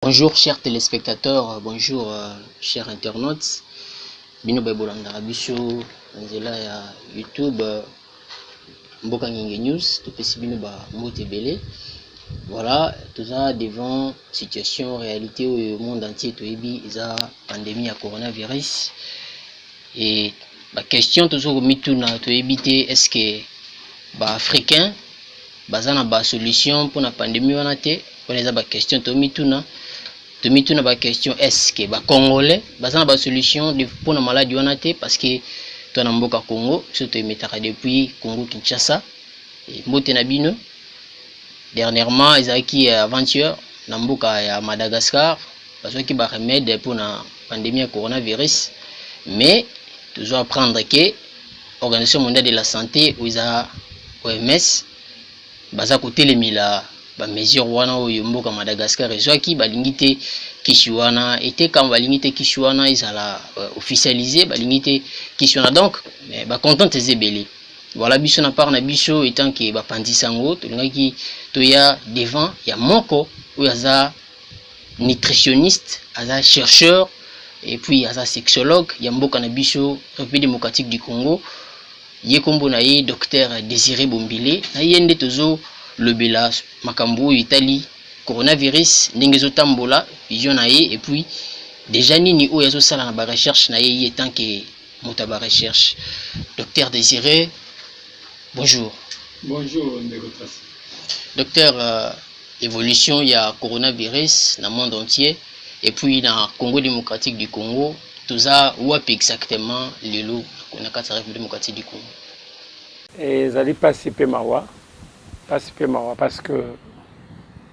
Bonjour chers téléspectateurs, bonjour chers internautes. Bino Bolanda biso nzela ya YouTube Mboka Ngingue News, tout petit bino ba mbote belé. Voilà, tout ça devant situation réalité au monde entier to ebi isa pandémie à coronavirus. Et la question toujours mituna to ebité est-ce que ba africain bazana ba solution pour la pandémie wana te? On eza ba question to mituna. Tomituna ba question est-ce que ba congolais bazana ba solution pour la maladie wana te parce que to na mboka Congo surtout emetaka depuis Congo Kinshasa et mbote na bino dernièrement ezaki avant-hier na mboka ya Madagascar bazaki ba remède pour la pandémie ya coronavirus mais toujours apprendre que Organisation mondiale de la santé OMS baza kotelemila ba mesure wana oyo mboka Madagascar ezwaki balingi te kishi wana ete kama balingi te kishi wana ezala officialisé balingi te kishi wana donc ba contente ezebele. Voilà biso na part na biso etant que ba pandisango tolingaki toya devant ya moko oyo aza nutritionniste aza chercheur et puis aza sexologue ya mboka na biso République démocratique du Congo ye kombo na ye docteur Désiré Bombile na ye nde tozo lobela makambo Italie coronavirus ndenge ezotambola vision na ye et puis déjà nini oyo azosala na ba recherche na ye tant que moto ba recherche. Docteur Désiré, bonjour. Bonjour Ndegotras. Docteur, évolution ya coronavirus na monde entier et puis na Congo démocratique du Congo toza wapi exactement lelo na kati ya République démocratique du Congo? Ezali pasi pe mawa parce que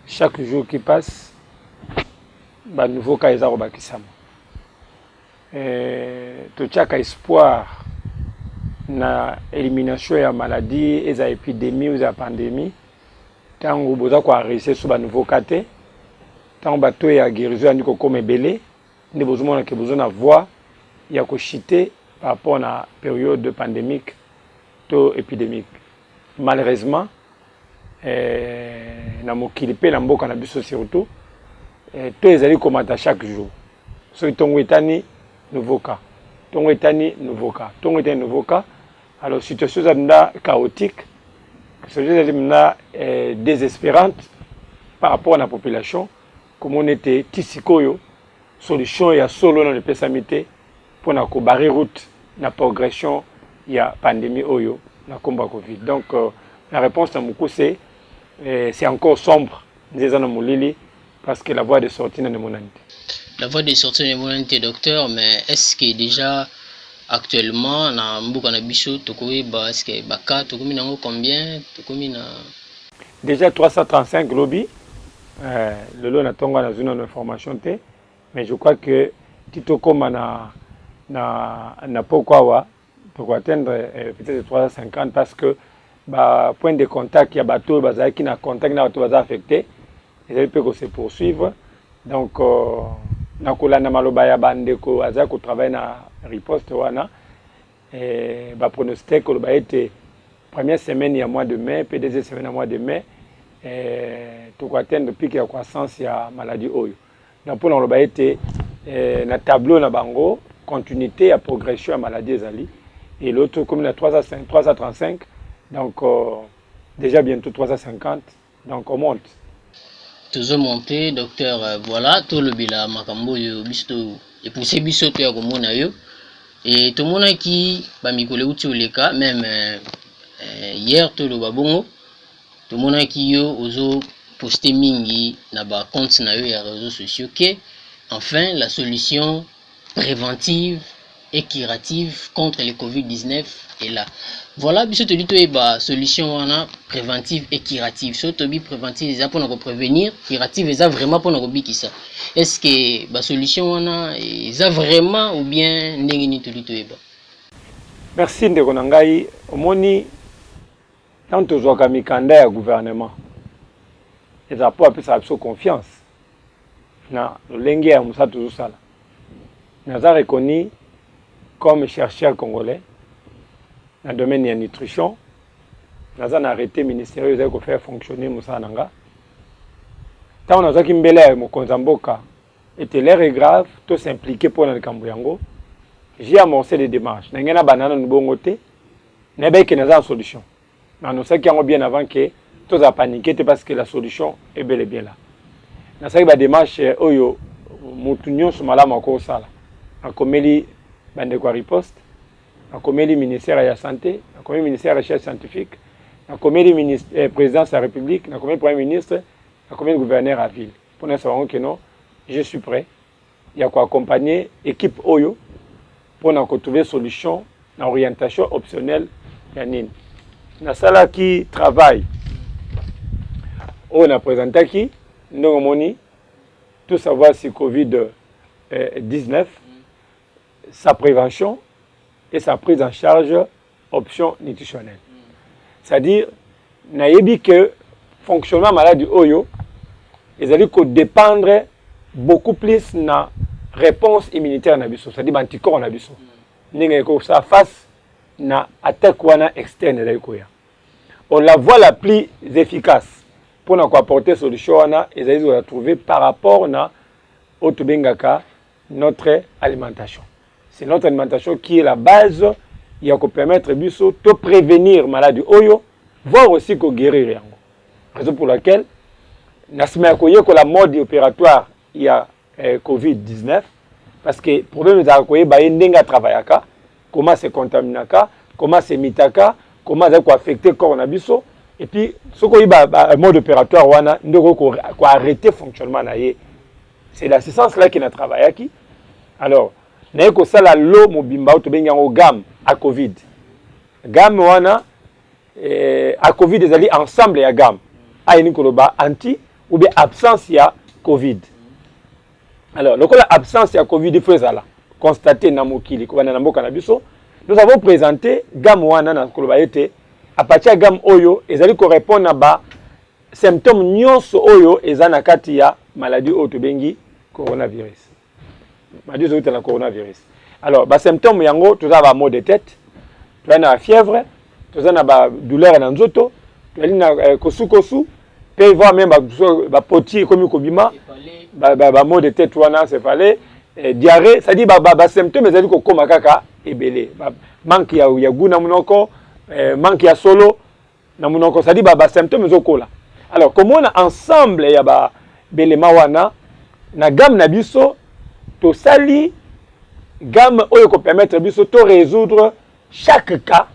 chaque jour qui passe ba nouveau cas eza kobakisama. Totiaka espoir na élimination ya maladie eza épidémie ou eza pandémie tango boza ko arrêter sur ba nouveau cas te tango bato ya guérison ndiko koma ebele ndi bozomona ke bozona voix ya ko chiter par rapport à période pandémique to épidémique. Malheureusement na mokili pe na mboka na biso surtout to ezali komata chaque jour. So tongo etani nouveau cas. Tongo etani nouveau cas. Tongo etani nouveau cas. Alors situation est chaotique. Situation est désespérante par rapport à la population. Comme on était tisikoyo solution ya solo dans le pesamité pour na ko barrer route na progression ya pandémie oyo na combat Covid. Donc la réponse à Moukou c'est encore sombre parce que la voie de sortie n'est pas. La voie de sortie n'est pas, docteur, mais est-ce que déjà actuellement na mboka na biso tokoyi ba est-ce que baka tokomi nango combien tokomi na déjà 335 lobby le lot na tonga na zone d'information té mais je crois que tito koma na pourquoi pour atteindre peut-être 350 parce que ba point de contact ya bateau bazaki qui na contact na bateau baza affecté ils peuvent se poursuivre donc na kolanda maloba ya bandeko aza ko travailler na riposte wana ba pronostic ko ba été première semaine ya mois de mai puis deuxième semaine ya mois de mai to ko atteindre pic ya croissance ya maladie oyo na pour na ba été na tableau na bango continuité à progression à maladie ezali et l'autre comme la 335 donc déjà bientôt 350 donc on monte toujours monter docteur voilà tout le bila makambo yo bisto et pour ces biso to ya komona yo et tout mona ki ba mikole uti oleka même hier to lo babongo tout mona ki yo ozo poster mingi na ba compte na yo ya réseaux sociaux que enfin la solution préventive et curative contre le Covid-19 est là. Voilà, biso to dit ba solution wana préventive et curative. So to bi préventive eza pour nous prévenir, curative eza vraiment pour nous bikisa. Est-ce que ba solution wana eza vraiment ou bien ndenge ni to dit ba? Merci ndeko na ngai omoni tant tozwaka mikanda ya gouvernement. Eza pour apesa biso confiance na lolenge ya musa tozosala. Naza reconnu comme chercheur congolais dans le domaine de la nutrition. Nous avons arrêté ministériel pour faire fonctionner Moussa Nanga. tant on a qui mbele mo konzamboka était l'air est grave tout s'impliquer pour le Cambouyango. J'ai amorcé des démarches n'engena banana nubongote n'ebe que n'a solution mais on sait qu'il y a bien avant que tout a paniqué parce que la solution est bel et bien là na ça ba démarche oyo mutunyo sumala mako sala akomeli bande kwa riposte akomeli ministère de la santé akomeli ministère de la recherche scientifique akomeli ministre présidence de la République akomeli premier ministre akomeli gouverneur à ville pour nous savoir que non je suis prêt il y a quoi accompagner équipe oyo pour nous trouver solution na orientation optionnelle ya nini na sala qui travaille on a présenté qui nous moni tout savoir si Covid-19 sa prévention et sa prise en charge option nutritionnelle. C'est-à-dire, naïbi que fonctionnement maladie oyo, ils allaient dépendre beaucoup plus de la réponse immunitaire nabiso, c'est-à-dire anticorps nabiso. N'engé ko ça face na attaque wana externe la koya. On la voie la plus efficace pour nous apporter solution wana, ils allaient la trouver par rapport na otubengaka notre alimentation. C'est notre alimentation qui est la base qui va permettre de prévenir maladie oyo, voire aussi de guérir yango. Raison pour laquelle que la mode opératoire il y a Covid-19 parce que pour nous nous travailler comment se contaminer comment se mitaka comment affecter le coronavirus et puis ce qu'on a mode opératoire wana ndoko arrêter fonctionnement na ye. C'est l'assistance là qui n'a travaillé qui alors naye ko sala lo mobimba to benga ngo gamme à Covid gamme wana à Covid ezali ensemble ya gamme ayini koloba anti ou bien absence ya Covid alors lokola absence ya Covid il faut ça constater na mokili ko na mboka na biso nous avons présenté gamme wana na koloba ete à partir ya gamme oyo ezali ko répondre na ba symptômes nyonso oyo ezana kati ya maladie oyo to bengi coronavirus. Maladie oyo la coronavirus. Alors, les symptômes yango, tu as mal de tête, tu as la fièvre, tu as la douleur dans nzoto, tu as la kosu, tu peux voir même ba poti comme kobima, ba mal de tête wana c'est fallait diarrhée, ça dit ba symptômes ezali ko koma kaka ebele. Manque ya goût na munoko, manque ya solo na munoko, ça dit ba symptômes ezokola. Alors, comment on a ensemble ya ba belema wana na gamme na biso to sali gamme oyo ko permettre biso to résoudre chaque cas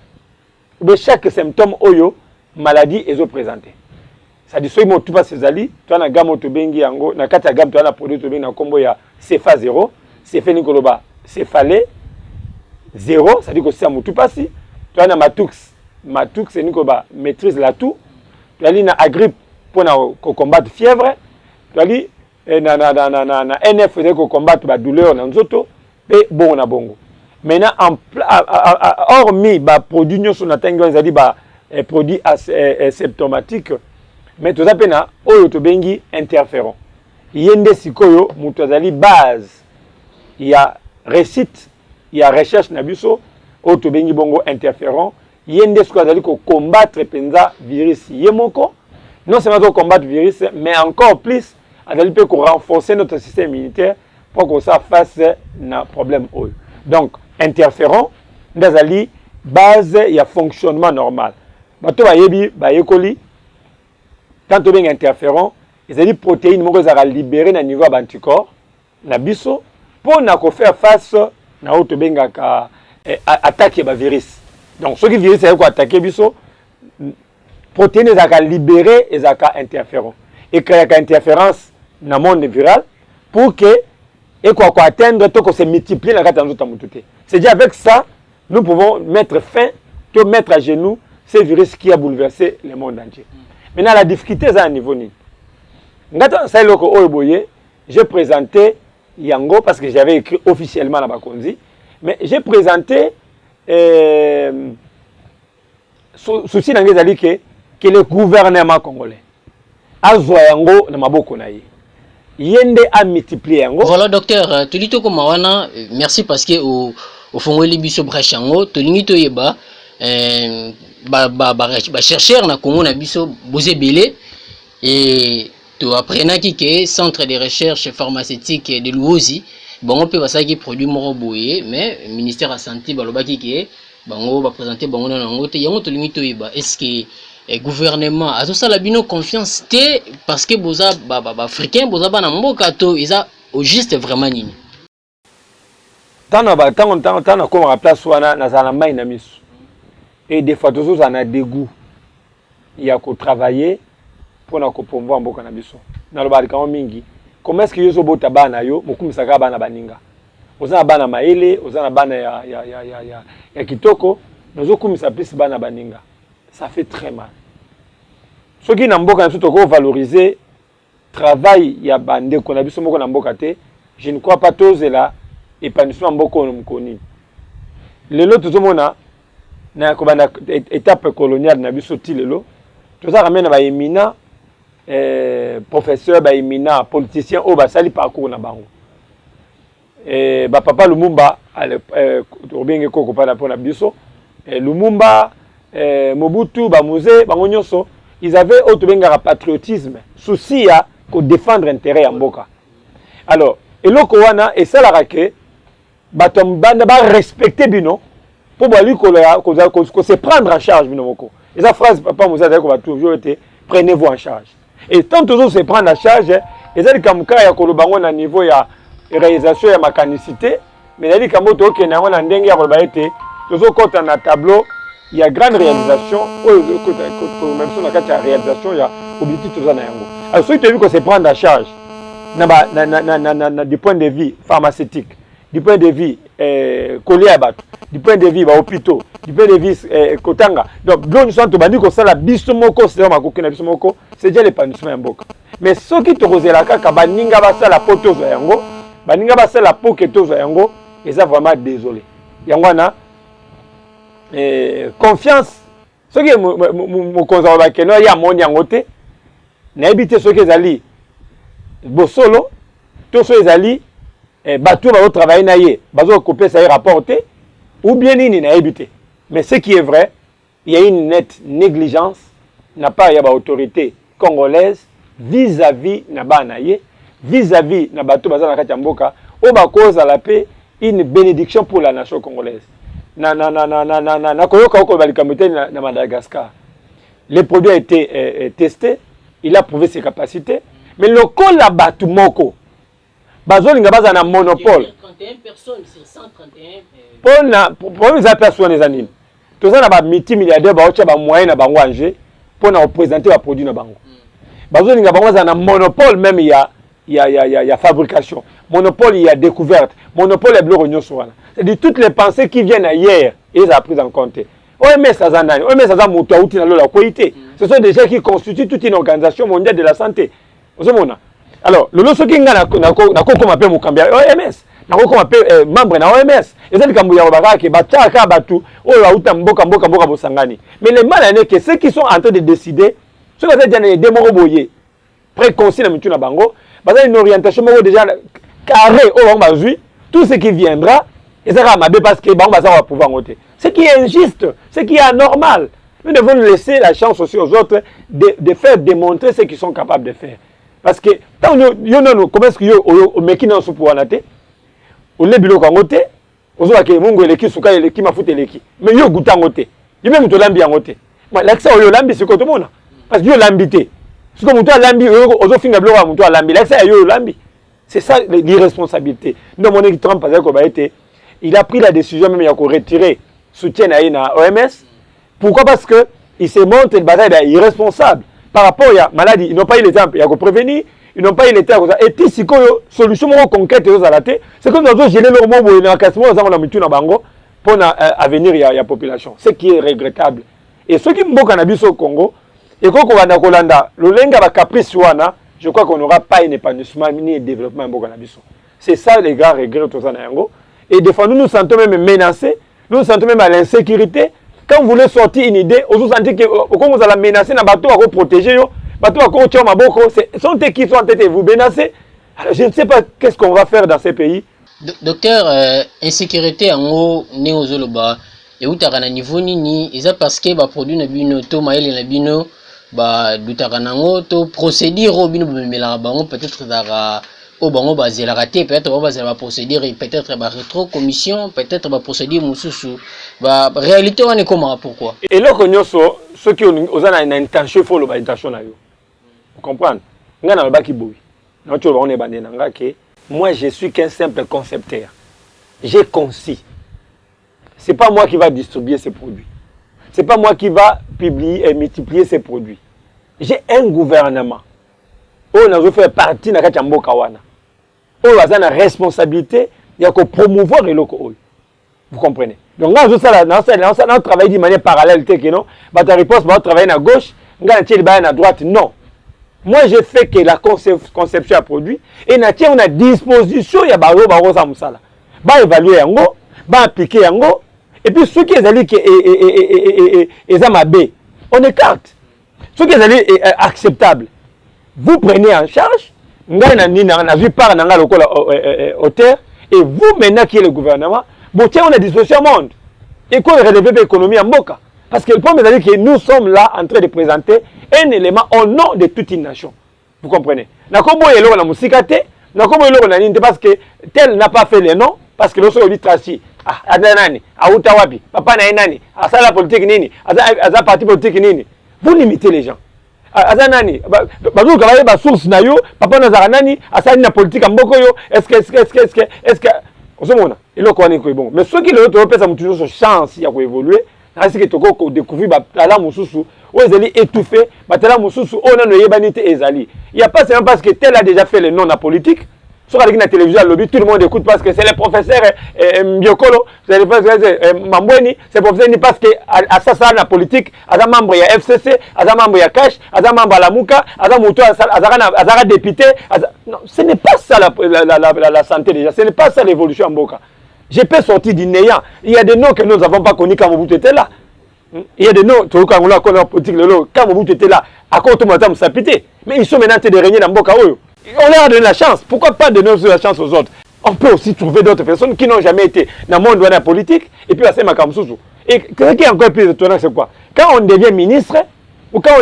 ou chaque symptôme oyo maladie ezo présenter. Ça dit soki mo tout pas sezali to na gamme to bengi yango na kati ya gamme to na produit to bengi na kombo ya CFA 0 CFA ni koloba céphalée 0 ça dit que c'est mo tout pas si to na matux ni koloba maîtrise la tout to ali na agrippe pour na combattre fièvre to ali na NF faisait qu'on combatte la douleur dans nzoto et bon na bongo. Maintenant hormis ba produit nous on atteint on dit ba produit symptomatique mais tout ça pena oyo to bengi interférent. Yende sikoyo mutu azali base. Il y a récite, il y a recherche na biso oyo to bengi bongo interférent. Yende sikoyo azali ko combattre penza virus yemoko. Non seulement combattre virus mais encore plus il peut renforcer notre système immunitaire pour que ça fasse un problème. Donc, interférent, nazali base il y a fonctionnement normal. Bato bayebi bayekoli tant bien interférent, ils ont des protéines qui sont libérées au niveau d'anticorps na biso pour na ko faire face na auto benga ka attaquer ba virus. Donc, ceux qui virus ça ko attaquer biso protéines sont libérées et ça interférent. Et qu'il y a interférence dans le monde viral pour que et quoi atteindre tout que se multiplie dans la mututé. C'est dire avec ça nous pouvons mettre fin, te mettre à genoux ce virus qui a bouleversé le monde entier. Maintenant la difficulté c'est à un niveau ni. Ngata ça loko oyoboye, j'ai présenté yango parce que j'avais écrit officiellement la Bakonzi, mais j'ai présenté souci d'angezali que le gouvernement congolais azwa yango na maboko na ye. Yende a multiplié yango. Voilà docteur, tu dis tout comme wana, merci parce que au fond les biso brèche yango, to lingi to yeba ba chercheur na Congo na biso bosé belé et to apprenant que centre de recherche pharmaceutique de Luozi bango pe basaki produit moko boye mais ministère de la santé balobaki que bango ba présenter bango na ngo te yango to lingi to yeba est-ce que gouvernement a tout ça la bino confiance te parce que boza ba africain boza bana mboka to isa au juste vraiment nini tana comme la place wana na zala mai na misu et des fois toujours on a dégoût il y a qu'on travailler pour na ko promouvoir mboka na biso na lobali kama mingi comment est-ce que yoso bota bana yo mokumisaka bana baninga ozana bana maele ozana bana ya kitoko nozo kumisa plus bana baninga ça fait très mal ce qui na mboka na biso to valoriser travail ya bande ko na biso moko na mboka te je ne crois pas tous là épanouissement mboko mkoni lelo tozomona na ko bana étape coloniale na biso ti lelo toza ramena ba éminent professeur ba éminent politicien au basali parcours na bango ba papa Lumumba obenge koko pa na pona biso Lumumba Mobutu ba musée bango nyonso ils avaient auto benga patriotisme souci ya ko défendre intérêt ya mboka alors eloko wana et ça la rake batom banda ba respecter bino pour bali ko se prendre en charge bino moko et sa phrase papa musée ko va toujours été prenez-vous en charge et tant toujours se prendre en charge et ça kamuka ya ko bango na niveau ya réalisation ya mécanicité mais nali kamoto ok na ngona ndenge ya ko ba été toujours compte na tableau il y a grande réalisation même sur la carte de réalisation il y a objectif tout ça na yango alors ceux qui ont vu que se prendre en charge du point de vue pharmaceutique du point de vue collier du point de vue hôpitaux du point de vue kotanga donc nous sommes bandi ko sala biso moko c'est ma kokena biso moko c'est déjà l'épanouissement ya mboka mais ceux qui te rozela kaka baninga ba sala poto za yango baninga ba sala poketo za yango et ça vraiment désolé yango na confiance ceux qui mo konza ba keno ya moni yango te na ebité ceux qui ezali bosolo to ceux ezali bato ba travailler na ye bazo couper ça rapporter ou bien nini na ebité mais ce qui est vrai il y a une nette négligence n'a pas ya ba autorité congolaise vis-à-vis na bana ye vis-à-vis na bato bazana kati mboka o ba cause la paix une bénédiction pour la nation congolaise na koyoka ko balikamite na Madagascar le produit a été testé il a prouvé ses capacités mais le col la batu moko bazolinga baza na monopole 31 personnes sur 131 pour les personnes les animes tout ça na ba multimilliardaire ba ocha ba moyen na bango anje pour na représenter ba produit na bango bazolinga bango baza na monopole même il y a fabrication monopole il y a découverte monopole est bleu nyonso wana c'est-à-dire toutes les pensées qui viennent ailleurs ils ont pris en compte OMS azanani OMS azan mutu auti na lola koité ce sont des gens qui constituent toute une organisation mondiale de la santé ozomona alors le loso ki nga na ko ma pe mukambia OMS na ko ma pe membre na OMS ezali kambu ya babaka ke bataka batu oyo auta mboka bosangani mais les malades que ceux qui sont en train de décider ceux qui ont déjà des mots boyé préconcis na mitu na bango bazali une orientation moko déjà carré au bazui tout ce qui viendra et ça va parce que bango va pouvoir voter ce qui est injuste ce qui est anormal nous devons laisser la chance aussi aux autres de faire démontrer ce qu'ils sont capables de faire parce que tant yo comment est-ce que yo mekina so pour anaté o lebilo ko ngote ozo ba ke mungu eleki suka eleki mafuta eleki mais yo guta ngote yo même to lambi ngote moi l'accès yo lambi c'est ko to mona parce que yo lambi te ce que muto lambi ozo finga bilo wa muto lambi l'accès yo lambi c'est ça l'irresponsabilité donc mon Trump parce que ba été il a pris la décision même de retirer soutien à OMS. Pourquoi? Parce que il se montre une bataille irresponsable par rapport à la maladie. Ils n'ont pas eu le temps de prévenir, ils n'ont pas eu le temps de et si solution concrète c'est que nous avons gêné leur mot pour avenir à la population. Ce qui est regrettable. Et ceux qui m'ont cannabis au Congo, et quand on va Kolanda, le lenga va caprice je crois qu'on n'aura pas un épanouissement ni un développement au cannabis. C'est ça les grands regrets de Zanango. Et des fois, nous nous sentons même menacés, nous nous sentons même à l'insécurité. Quand vous voulez sortir une idée, vous sentez que quand vous allez menacer, un bateau va protéger, bateau va continuer à boko, ce sont eux qui sont en tête de vous menacer. Alors, je ne sais pas qu'est-ce qu'on va faire dans ces pays. Docteur, insécurité en haut, néozoloba, et où tu as un niveau nini, et ça parce que les produits ne bino, tomaïl et bino, ba dutaka nango to procédure au bino bemela bango peut-être dara au bango bazela raté peut-être ba bazela procédure peut-être ba rétro commission peut-être ba procédure mususu ba réalité on est comment pourquoi et là konyoso ceux qui ont une intention faut le intention na yo vous comprenez ngana ba ki boui na tu on est bandé nanga que moi je suis qu'un simple concepteur j'ai concis c'est pas moi qui va distribuer ces produits. C'est pas moi qui va publier et multiplier ces produits. J'ai un gouvernement. On a fait partie de la Kawana. On a une responsabilité de promouvoir le local. Vous comprenez? Donc, on a travaillé de manière parallèle. On a travaillé à gauche, on a travaillé à droite. Non. Moi, je fais que la conception a produit et on a disposition, il y a évaluer, appliquer, et puis ceux qui ont dit on écarte. Ceux qui ont dit acceptable, vous prenez en charge, on a vu par auteur, et vous maintenant qui est le gouvernement, vous tenez à disposition du monde. Et qu'on redéveloppe l'économie en Boka. Parce que le problème est que nous sommes là en train de présenter un élément au nom de toute une nation. Vous comprenez? Parce que tel n'a pas fait le nom, parce que l'autre dit Tracy. Ah, nani, auta wapi, papa na nani, asa la politique nini, asa parti politique nini. Vous limitez les gens. Asa nani, bazo kavaye ba source na yo, papa na zara nani, asa ni na politique mboko yo, est-ce que osomona, ilo ko ani ko bon. Mais ceux qui le autre pesa toujours sur chance ya ko évoluer, na ce que toko découvrir ba tala mususu, ou ezali étouffé, ba tala mususu ona no yebani te ezali. Il y a pas seulement parce que tel a déjà fait le nom na politique. Sur la télévision, lobby, tout le monde écoute parce que c'est le professeur Mbiokolo, c'est le professeur Mambweni, c'est le professeur parce que à ça la politique, à ça membre il y a FCC, à ça membre il y a Cash, à ça membre à la Mouka, à ça Mouto, à ça député. Non, ce n'est pas ça la santé déjà, ce n'est pas ça l'évolution en Boka. Je peux sortir du néant. Il y a des noms que nous n'avons pas connus quand Mobutu était là. Il y a des noms, quand on a connu la politique, quand Mobutu était là, à quoi tout le monde s'est pété. Mais ils sont maintenant en train de régner dans Boka. On leur a donné la chance. Pourquoi pas donner la chance aux autres? On peut aussi trouver d'autres personnes qui n'ont jamais été dans le monde de la politique et puis à ces Makamsousou. Et ce qui est encore plus étonnant, c'est quoi? Quand on devient ministre ou quand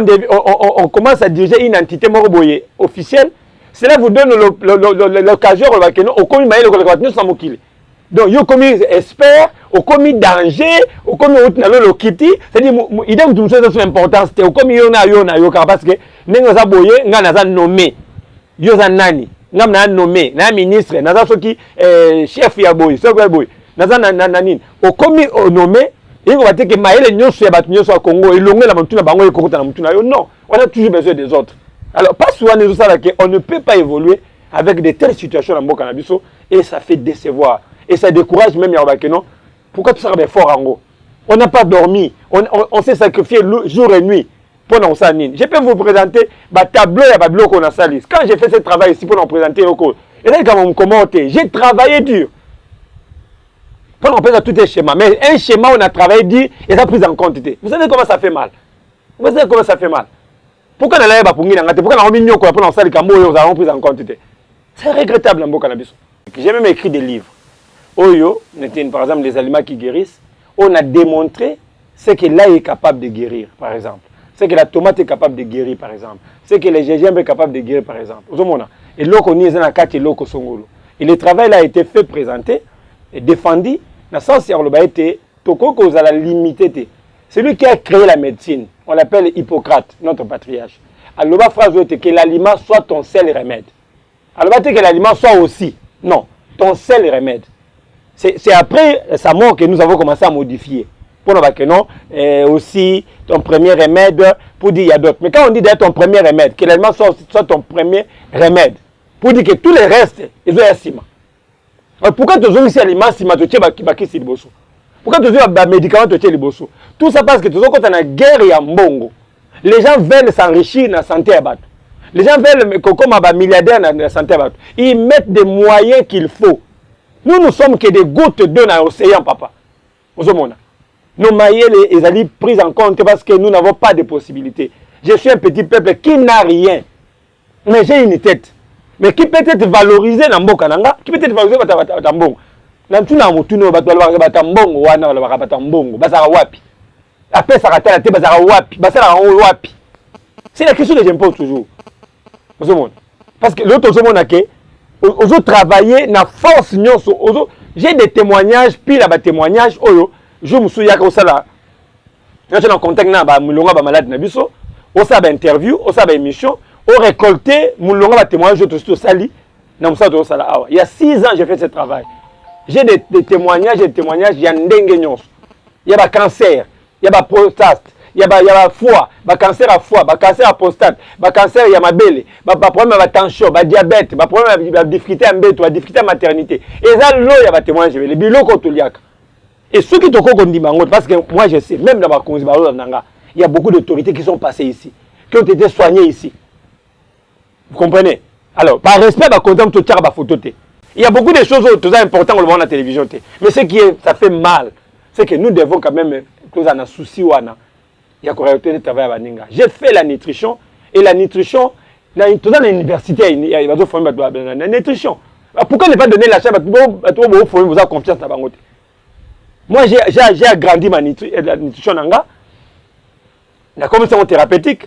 on commence à diriger une entité moroboye officielle, cela vous donne l'occasion au commis maïl au sans mokile. Donc, il y a commis expert, au commis danger, au commis au kiti, c'est-à-dire, il y a une chose d'importance, au commis yona parce que nous avons nommé. Yoza nani, ngam na nommé, na ministre, na soki chef ya boy, soko boy. Na nani, au commis nommé, il va dire que maïle nyoso ya batu nyoso à Congo, il longue la mutuna bango et kokota na mutuna yo. Non, on a toujours besoin des autres. Alors pas souvent nous ça que on ne peut pas évoluer avec de telles situations dans Boka Nabiso et ça fait décevoir et ça décourage même ya non. Pourquoi tout ça est fort en gros? On n'a pas dormi, on s'est sacrifié jour et nuit. Je peux vous présenter le tableau et le tableau qu'on a sali. Quand j'ai fait ce travail ici pour nous présenter au cours, et là, quand vous me commentez, j'ai travaillé dur. Quand on fait tout un schéma, mais un schéma, on a travaillé dur et ça a pris en compte. Vous savez comment ça fait mal? Vous savez comment ça fait mal? Pourquoi on a pas pour pourquoi on a mis pour nous sali quand nous avons pris en compte? C'est regrettable dans le cannabis. J'ai même écrit des livres. Oyo, par exemple, les aliments qui guérissent, on a démontré ce que l'ail est capable de guérir, par exemple. C'est que la tomate est capable de guérir, par exemple. C'est que le gingembre est capable de guérir, par exemple. Et le travail a été fait, présenté, et défendu. Dans le sens où il a été, la limité. Celui qui a créé la médecine, on l'appelle Hippocrate, notre patriarche. Alors, la phrase est que l'aliment soit ton seul remède. Alors, que l'aliment soit aussi, non, ton seul remède. C'est après sa mort que nous avons commencé à modifier. Pour nous que non, aussi ton premier remède, pour dire il y a d'autres. Mais quand on dit d'être ton premier remède, que l'aliment soit ton premier remède, pour dire que tous les restes, ils ont un ciment. Pourquoi tu as ici aliment ciment, tu as un liboso? Pourquoi tu as un médicament, tu as un liboso? Tout ça parce que tu as une guerre et un bongo. Les gens veulent s'enrichir dans la santé à battre. Les gens veulent, comme un milliardaire dans la santé à battre. Ils mettent des moyens qu'il faut. Nous sommes que des gouttes d'eau dans l'océan, papa. Nos maïels sont pris en compte parce que nous n'avons pas de possibilités. Je suis un petit peuple qui n'a rien. Mais j'ai une tête. Mais qui peut être valorisé dans Mboka Nanga, qui peut être valorisé dans Mbongo. Dans tout le monde, il y a des Mbongo, il y a des wapi. Après, ça a été wapi. C'est la question que je me pose toujours. Parce que l'autre monde a que aux autres travailler na force j'ai des témoignages puis là témoignages je me souviens que ça là quand on contact na ba mulonga ba malade na biso au ça ba interview au ça ba émission au récolter mulonga ba témoignages tout sali na musa to sala awa il y a 6 ans j'ai fait ce travail j'ai des témoignages il y a ndenge nyonso il y a ba cancer il y a ba prostate il y a foie, cancer à foie, cancer à prostate, cancer il y a mabele, problème à tension, diabète, problème à difficulté à mbéto, difficulté à maternité. Et ça là il y a témoignage les biloko contre liaka. Et ceux qui te dit parce que moi je sais même dans ma il y a beaucoup d'autorités qui sont passées ici, qui ont été soignées ici. Vous comprenez? Alors, par respect à content tout ba photo. Il y a beaucoup de choses très importantes on le voit à la télévision. Mais ce qui est ça fait mal, c'est que nous devons quand même nous en souci wana. Il y a correcteur de travail à Baninga. J'ai fait la nutrition et la nutrition dans l'université il y a des formes de nutrition. Pourquoi ne pas donner la chance à tout le monde vous avez confiance dans Bangote? Moi j'ai agrandi la nutrition nanga. La commission thérapeutique.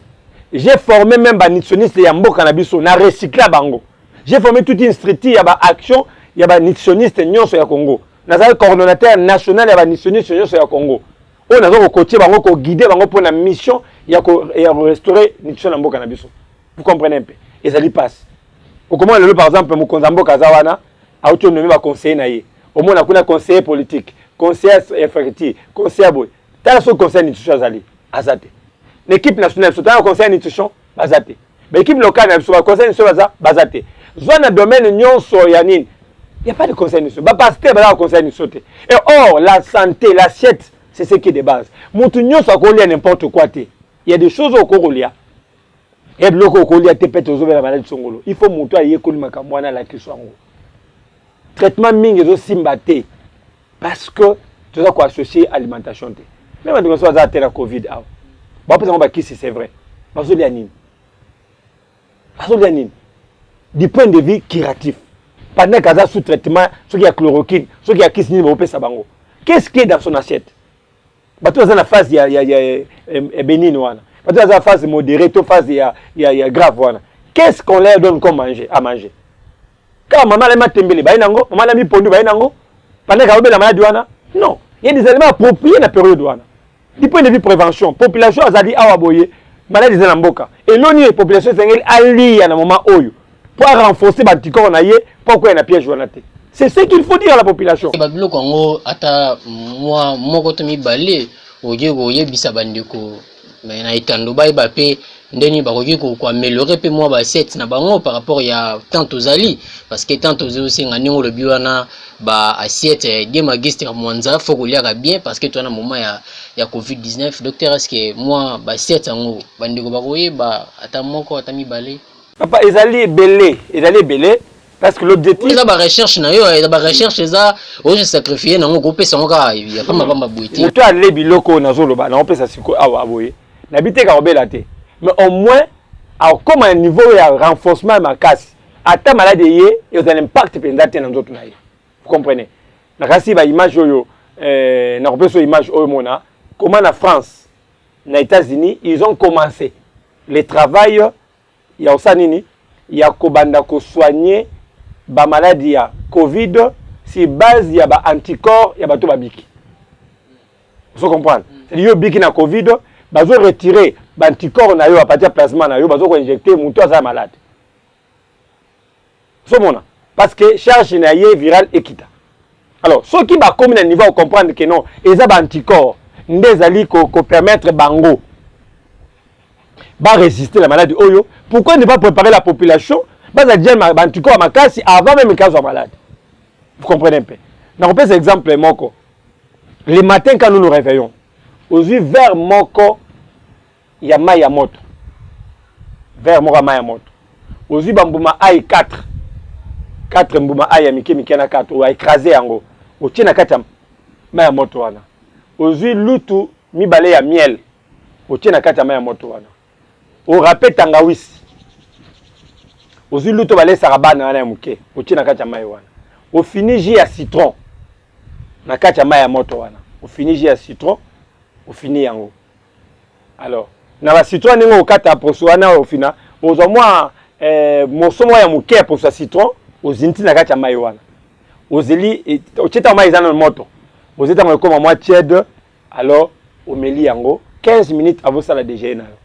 J'ai formé même des nutritionnistes et Yambo cannabis na recycler bango. J'ai formé toute une structure il y a action, il y a des nutritionnistes nyonso ya Congo. Nazali coordonnateur national ya nutritionnistes nyonso ya Congo. On a un côté bango guider bango pour la mission il y a restaurer nutrition na mboka na biso. Vous comprenez un peu et ça lui passe. Au comment le par exemple mon konzambo kazawana autonomie va conseiller na ye. Au moins on a conseiller politique, conseiller effectif, conseiller boy. T'as ce conseil nutrition azate. L'équipe nationale c'est un conseil nutrition bazate. L'équipe locale na conseil nutrition bazate. Zone domaine nyonso ya nini. Il n'y a pas de conseil nutrition. Ba pasteur ba conseil nutrition. Et or la santé, l'assiette c'est ce qui est de base. Moutounion soit collé à n'importe quoi. Il y a des choses au Corolia. Et bloc au Corolia te pète aux la maladie songolo. Il faut monter à Yekol Makamwana la question. Traitement ming et simbate. Parce que tu dois associer alimentation. Même quand on a la Covid. Bon, après, on va qui si c'est vrai. Bazolianine. Du point de vue curatif. Pendant qu'il y a sous traitement, ceux qui a chloroquine, ceux qui a qui s'y sabango. Qu'est-ce qui est dans son assiette? Bato dans la phase il y a bénigne wana. Bato dans la phase modérée, to phase il y a grave wana. Qu'est-ce qu'on leur donne comme à manger? Quand maman la matembele ba inango, maman la mi pondu ba inango, pendant qu'elle la maladie wana? Non, il y a des aliments appropriés na période wana. Du point de vue prévention, population azali awa boye, maladie za mboka. Et l'oni population sengeli ali ya na moment oyo pour renforcer ba anticorps na ye, pourquoi na piège wana te. C'est ce qu'il faut dire à la population. Babilo Congo ata moi moko to mibale oye bisa bandeko na itando ba pe ndeni ba ko améliorer pe moi ba set na bango par rapport ya tant aux ali parce que tant aux aussi ngani ngo le biwana ba assiette de magister mwanza faut ko lire bien parce que toi na moment ya Covid-19 docteur est-ce que moi ba set ngo bandeko ba ba ata moko ata mibale papa ezali belé parce que l'objectif c'est la recherche na yo la recherche ça je sacrifier na ngo pe songa il y a pas ma boîte toi aller biloko na zolo ba na on peut ça siko awa boye na bité ka obela te mais au moins comme un niveau de renforcement ma casse ata malade yé et un impact pendant dans d'autres naïe vous comprenez na kasi ba image yo na repeso image oyo mona comment na France na États-Unis ils ont commencé le travail il y a aussi nini il y a kobanda ko soigner ba maladie ya Covid si base ya ba anticorps ya bato babiki. Vous comprenez? C'est yo biki na Covid bazo retirer ba anticorps na yo à partir plasma na yo bazo ko injecter muto aza malade. So mona parce que charge na ye viral ekita. Alors ceux qui ba comme na niveau comprendre que non eza ba anticorps ndezali ko permettre bango ba résister la maladie oyo. Pourquoi ne pas préparer la population? Bas à dire anticorps ma casse avant même cas soit malade. Vous comprenez un peu. Donc on peut cet exemple moko. Le matin quand nous nous réveillons, aujourd'hui vers moko il y a maya moto. Vers moko maya moto. Aujourd'hui bambuma ai 4 mbuma ai miki na 4 ou écraser yango. O tina kata maya moto wana. Aujourd'hui lutu mibale ya miel. O tina kata maya moto wana. O rappel tangawisi. Aujourd'hui lutu bale sarabana wana muke. O tina kata maya wana. Au fini j'ai à citron na kati ya maya moto wana au fini j'ai à citron au fini yango alors na ba citron ningo okata poso wana au final ozo mwa mosomo ya muke poso citron ozinti na kati ya mai wana ozeli ocheta mai zana moto ozeta mo koma mwa tiède alors omeli yango 15 minutes avant ça la déjeuner na yo.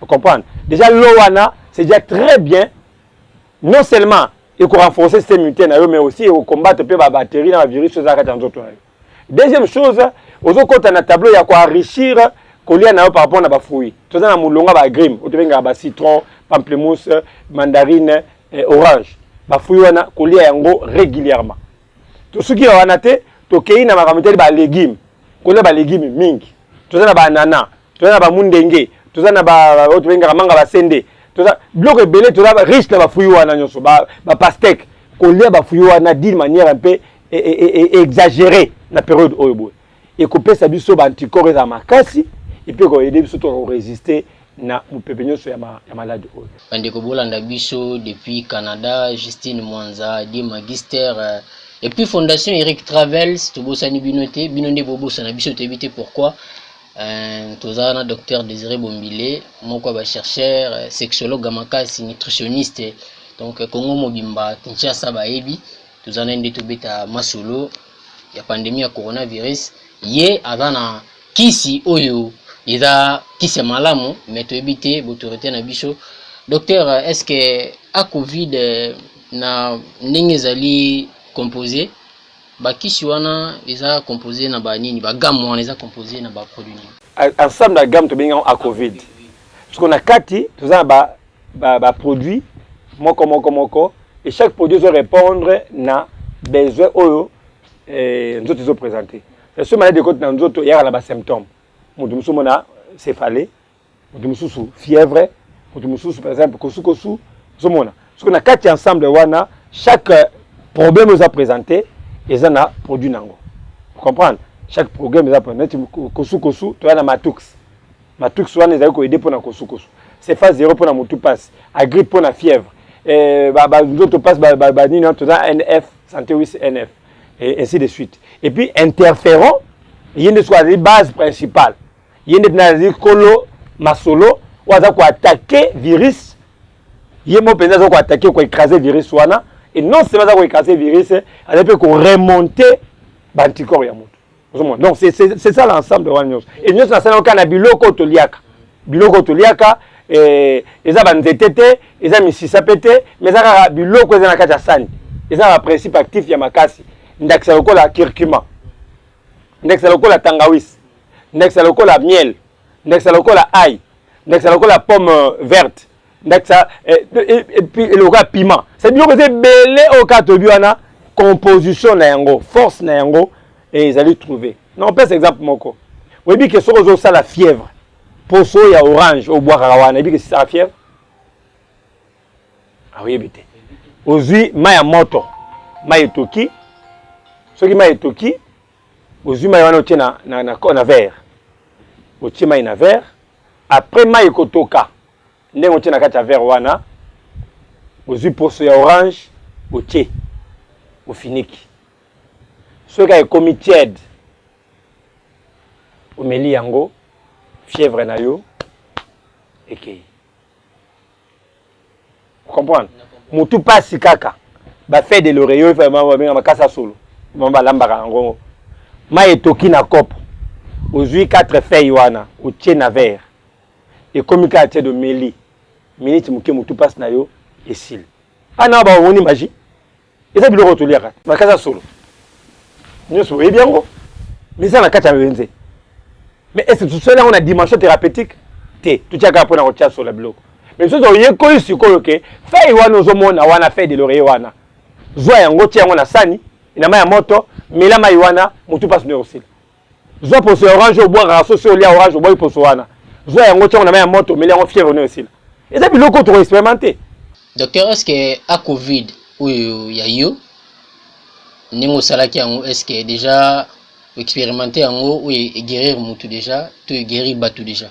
Vous comprenez? Déjà l'eau wana c'est déjà très bien, non seulement il faut renforcer le système immunitaire mais aussi il combattre peu ba bactéries dans la virus ça kati nzoto na yo. Deuxième chose ozo kota na tableau ya ko enrichir kolia na yo par rapport na ba fruits toza na mulonga ba grime otobenga ba citron, pamplemousse, mandarine, orange ba fruits wana kolia yango régulièrement. To suki wana te to kei na makamoteli ba légumes kolia ba légumes mingi toza na ba anana toza na ba mundenge toza na ba otobenga manga ba sende toza bloc ebele toza riche na ba fruits wana nyonso ba pastèque kolia ba fruits wana d'une manière un peu exagérée na période oyo boye et couper sa biso ba anticorps za makasi et puis ko aider biso to résister na mupepe nyonso ya malade oyo. Bandeko bolanda biso depuis Canada, Justine Mwanza, di magister et puis Fondation Eric Travels to bosani binote binonde bobosa na biso to éviter pourquoi tozana docteur Désiré Bombile moko ba chercheur sexologue makasi nutritionniste donc Congo mobimba Kinshasa ba ebi tozana ndé to beta masolo ya pandémie ya coronavirus ye azana kisi oyo eza kisi malamu mais to éviter l'autorité na biso. Docteur, est-ce que à Covid na ndenge zali composé ba kisi wana eza composé na ba nini ba gamme wana eza composé na ba produit nini ensemble la gamme to benga à Covid parce qu'on a kati tozana ba produit moko et chaque produit doit répondre na besoin oyo nzoto zo présenter c'est ce maladie de côté na nzoto ya na ba symptômes mutu mususu mona céphalée mutu mususu fièvre mutu mususu par exemple kosu zomona parce qu'on a kati ensemble wana chaque problème nous a présenté et ça na produit nango vous comprenez chaque problème nous a présenté kosu to na matux wana ezali ko aider pour na kosu c'est phase 0 pour na mutu passe à grippe pour na fièvre nous autres passe nini to na NF santé 8 NF et ainsi de suite et puis interféron il y a une soit la base principale il y a une kolo masolo waza ko attaquer virus il y a mo penza ko attaquer ko écraser virus wana et non seulement ça ko écraser virus elle peut ko remonter anticorps ya mutu donc c'est ça l'ensemble de wana et nous ça na kana biloko toliaka eza banzetete eza misisa pete mais ça biloko eza na kati ya sani eza ba principe actif ya makasi ndakisa lokola curcuma ndakisa lokola tangawis ndakisa lokola miel ndakisa lokola ail ndakisa lokola pomme verte ndakisa et puis lokola piment c'est biloko eza belé au katobi wana composition na yango force na yango et ils allaient trouver non pas exemple moko oui bi que sozo ça la fièvre poso ya orange au bois karawana bi que c'est la fièvre ah oui bité ozui maya moto maya toki soki maya toki ozui maya wana otie na verre otie maya na verre après maya kotoka ndenge otie na kati ya verre wana ozui poso ya orange otie ofiniki soki ekomi tiède omeli yango fièvre na yo ekei comprendre mutu pasi kaka ba fait de l'oreille vraiment ba makasa solo mamba lambaka yango ma etoki na kopo ozui 4 feuilles wana otie na verre ekomi ka tie de meli minute muke mutu pasi na yo esile ana ba woni magie eza biloko toliaka makasa solo nyonso oyebi yango mais ça na kati ya benze mais est-ce que tout cela on a dimension thérapeutique te tutiaka pona kotia solo biloko mais sozo oyekoli sikoyo ke feuille wana ozomona wana feuille de l'oreille wana zwa yango tia yango na sani ina mai ya moto mela mai wana mutu pasi no osila zwa poso orange obwaka so olia orange oboyi poso wana zwa yango tia yango na mai ya moto mela yango fièvre no osila eza biloko to expérimenter. Docteur, est-ce que à Covid oyo ya yo ndenge osalaki yango est-ce que déjà expérimenter yango oyo guérir mutu déjà to guérir bato déjà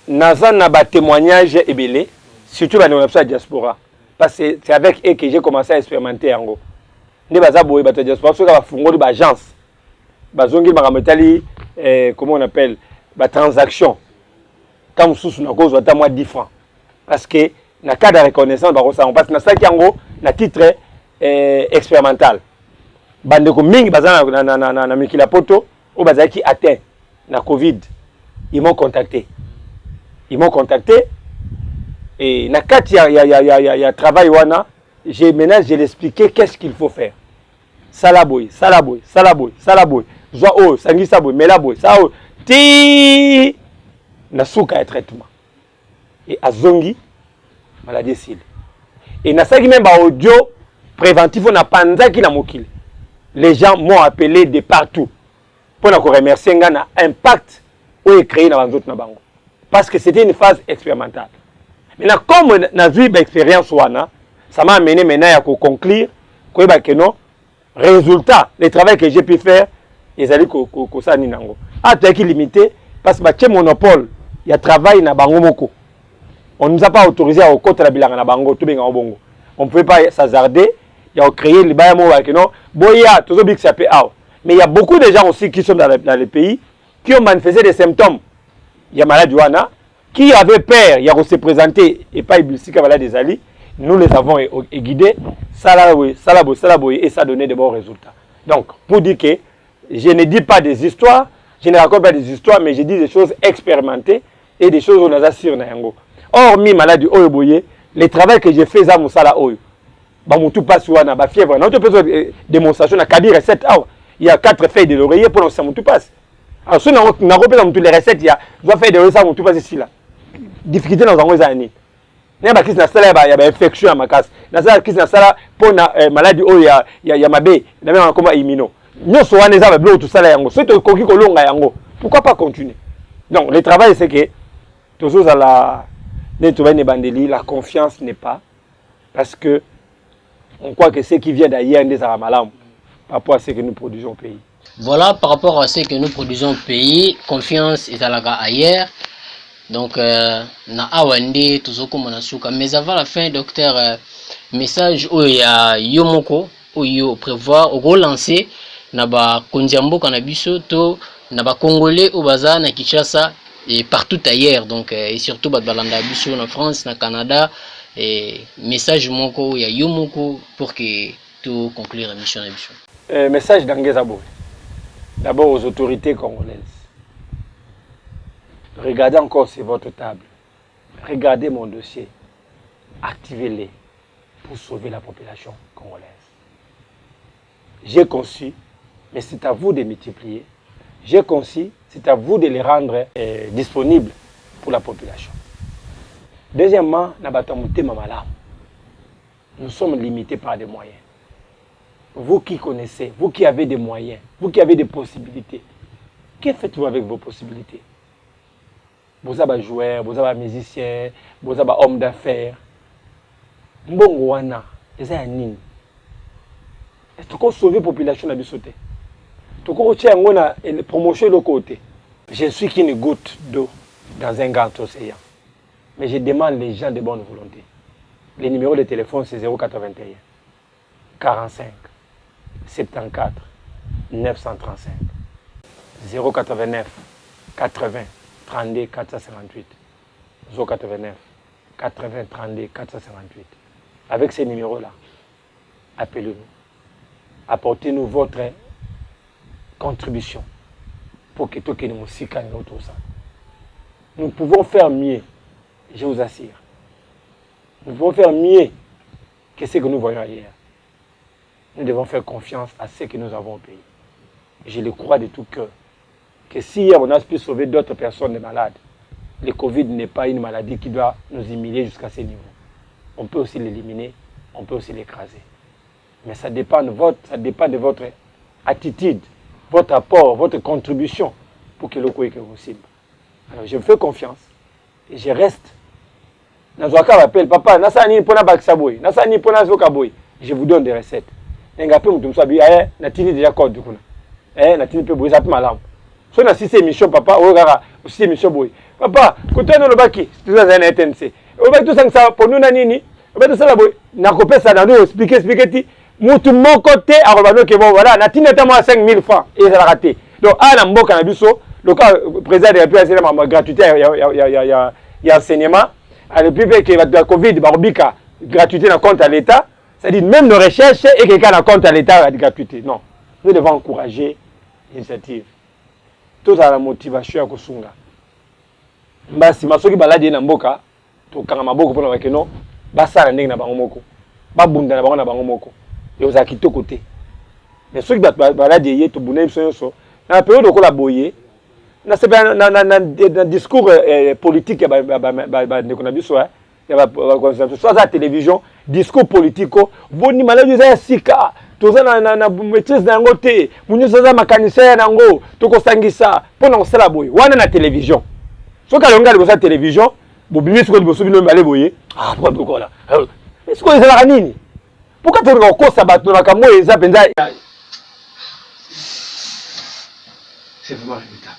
naza na ba témoignage ebele surtout ba na diaspora parce que c'est avec eux que j'ai commencé à expérimenter yango ne baza boye bato diaspora soka ba fungoli ba agence bazongi makambo etali comment on appelle ba transaction quand sous na cause à moi 10 francs parce que na cas de reconnaissance parce que na ça qui en na titre expérimental bande ko mingi bazana na mikila poto o bazaki atteint na Covid ils m'ont contacté et na kati ya travail wana maintenant je l'expliquer qu'est-ce qu'il faut faire salaboy joa sangisa boy melaboy ça ti na suka ya traitement et azongi maladie cile et na saki même ba audio préventif on a panzaki na mokili les gens m'ont appelé de partout pour na ko remercier nga na impact ou créé na banzot na bango parce que c'était une phase expérimentale. Maintenant comme na vu ba expérience wana ça m'a amené maintenant à conclure que non résultat le travail que j'ai pu faire ils allaient ko ça ni nango ata qui limité parce que ba monopole il y a travail na bango moko on nous a pas autorisé à côté la bilanga na bango tout bien bongo on pouvait pas s'hasarder il y a créé le baya mo que non boya tout big ça peut mais il y a beaucoup de gens aussi qui sont dans le pays qui ont manifesté des symptômes il y a maladie wana qui avait peur il y a se présenter et pas iblisika voilà des alliés nous les avons guidés salaboy et ça donnait de bons résultats donc pour dire que je ne dis pas des histoires je ne raconte pas des histoires mais je dis des choses expérimentées et des choses on a sur na yango hormis maladie oyo boye le travail que j'ai fait za musala oyo ba mutu passe wana ba fièvre non tu peux démonstration na kabi recette il y a 4 feuilles de l'oreiller pour ça mutu passe alors si na repère mutu les recettes il y a doit faire de ça mutu passe ici là difficulté dans un année ne ba kisi na sala ya ba infection à makasi na sala kisi na sala pour na maladie oyo ya mabe na même comme immuno nyonso wana za ba blo tout sala yango so to koki kolonga yango pourquoi pas continuer donc le travail c'est que toujours à la la confiance n'est pas parce que on croit que ce qui vient d'ailleurs des Aramalam par rapport à ce que nous produisons au pays. Voilà, par rapport à ce que nous produisons au pays, confiance est à la ailleurs. Donc, na awande toujours comme on souka. Mais avant la fin, docteur, message où il y a Yomoko, où il prévoit au relancer, na ba kondiambo kanabiso to na ba congolais au baza na Kinshasa et partout ailleurs donc et surtout balanda biso en France na Canada et message moko ya Yomoko pour que tout conclure la mission na biso. Message d'Angeza Boy. D'abord aux autorités congolaises. Regardez encore sur votre table. Regardez mon dossier. Activez-les pour sauver la population congolaise. J'ai conçu, mais c'est à vous de multiplier. J'ai conçu, c'est à vous de les rendre disponibles pour la population. Deuxièmement, nous sommes limités par des moyens. Vous qui connaissez, vous qui avez des moyens, vous qui avez des possibilités, que faites-vous avec vos possibilités? Vous avez joueurs, vous avez musiciens, vous avez hommes d'affaires. Mbongo wana, eza ya nini? Est-ce que sauver la population na bisote? Toko tia ngona promotion le côté. Je suis qu'une goutte d'eau dans un grand océan. Mais je demande les gens de bonne volonté. Les numéros de téléphone c'est 081 45 74 935 089 80 32 458 089 80 32 458. Avec ces numéros-là, appelez-nous. Apportez-nous votre contribution pour que tout le monde s'y gagne autour de ça. Nous pouvons faire mieux, je vous assure. Nous pouvons faire mieux que ce que nous voyons ailleurs. Nous devons faire confiance à ce que nous avons au pays. Et je le crois de tout cœur. Que si on a pu sauver d'autres personnes de malades, le Covid n'est pas une maladie qui doit nous humilier jusqu'à ce niveau. On peut aussi l'éliminer, on peut aussi l'écraser. Mais ça dépend de votre attitude, votre apport, votre contribution pour que le coup soit possible. Alors je me fais confiance et je reste. Nazwaka m'appelle, papa, nasani pona baksaboy, nasani pona zokaboy. Je vous donne des recettes. Ngape mutumsabi, natini déjà code du coup. Natini pe boy, ça peut malam. So na si c'est émission papa, o gara, aussi émission boy. Papa, côté no baki, tout ça c'est un NTNC. O baki tout ça ça pour nous na nini? O baki tout ça la boy. Na kopé ça dans expliquer ti. Mutu mon côté, arobano que bon voilà, natini ta moi 5000 francs et ça l'a raté. Donc donc à mboka na biso le cas président de la République a ma gratuité il y a enseignement à depuis que la Covid barbika gratuité dans compte à l'État, c'est-à-dire même nos recherches et quelqu'un dans compte à l'État de gratuité. Non, nous devons encourager l'initiative. Toute la motivation à kosunga. Basi masoki baladi na mboka to kanga maboko pona ba keno basala ndenge na bango moko. Babunda na bango na bango moko. Et aux akito côté. Mais ceux qui baladi yé to buna biso nyonso na période ko la boyer na discours politique ba ndeko na biso soit la télévision discours politique boni maladi za sika toza na maîtrise na yango te munyo za makanisaya nango to ko sangisa pona kosala boye wana na télévision so ka longa libosa télévision bobimi siko liboso bino mbale boye pourquoi kola est-ce que ezala nini pourquoi to ko kosa bato na kambo eza penza c'est vraiment regrettable.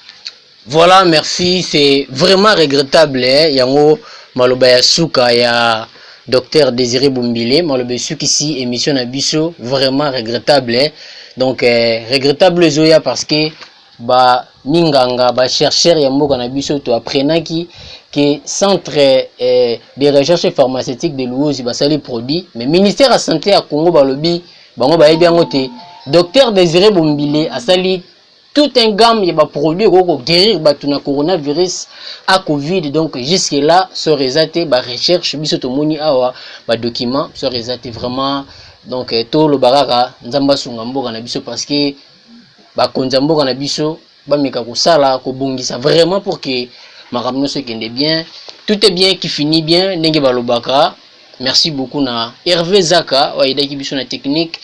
Voilà, merci, c'est vraiment regrettable yango maloba ya suka ya Docteur Désiré Bumbile, maloba suki ici émission na biso vraiment regrettable donc regrettable zoya parce que ba minganga ba chercheur ya mboka na biso to apprenaki que centre de recherche pharmaceutique de Luozi basali produit mais ministère de santé ya Congo balobi bango ba yebi yango te Docteur Désiré Bumbile asali tout un gamme de produits pour guérir le coronavirus à Covid. Donc, jusque-là, ce résultat, la recherche, les documents, ce résultat vraiment. Donc, tout le baraka, nzamba sungambo kanabiso parce que konzambo kanabiso meka kosala kobongisa vraiment pour que makamno se kende bien. Tout est bien qui finit bien. Nenge balobaka. Merci beaucoup na Hervé Zaka, waïda kibiso na technique.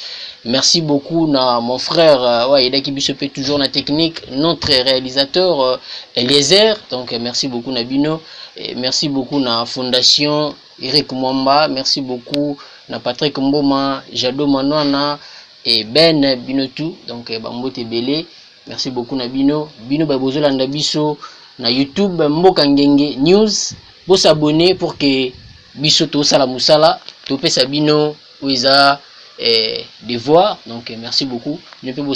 Merci beaucoup na mon frère waïda kibiso peut toujours na technique, notre réalisateur Eliezer. Donc merci beaucoup na Bino, et merci beaucoup na Fondation Eric Mwamba, merci beaucoup na Patrick Mboma, Jado Manwana et Ben Binotou. Donc Bambote Belé, merci beaucoup na Bino. Bino babozola na biso na YouTube Mboka Ngenge News. Vous s'abonner pour que biso to sala musala to pesa bino wiza devoir. Donc merci beaucoup. Ne pouvez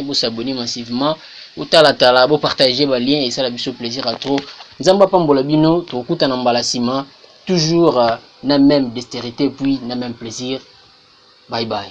vous abonner massivement ou tala vous partager les liens et ça la biso plaisir à trop. Nzamba pambola bino to kuta na mbalasima toujours na même dextérité puis na même plaisir. Bye bye.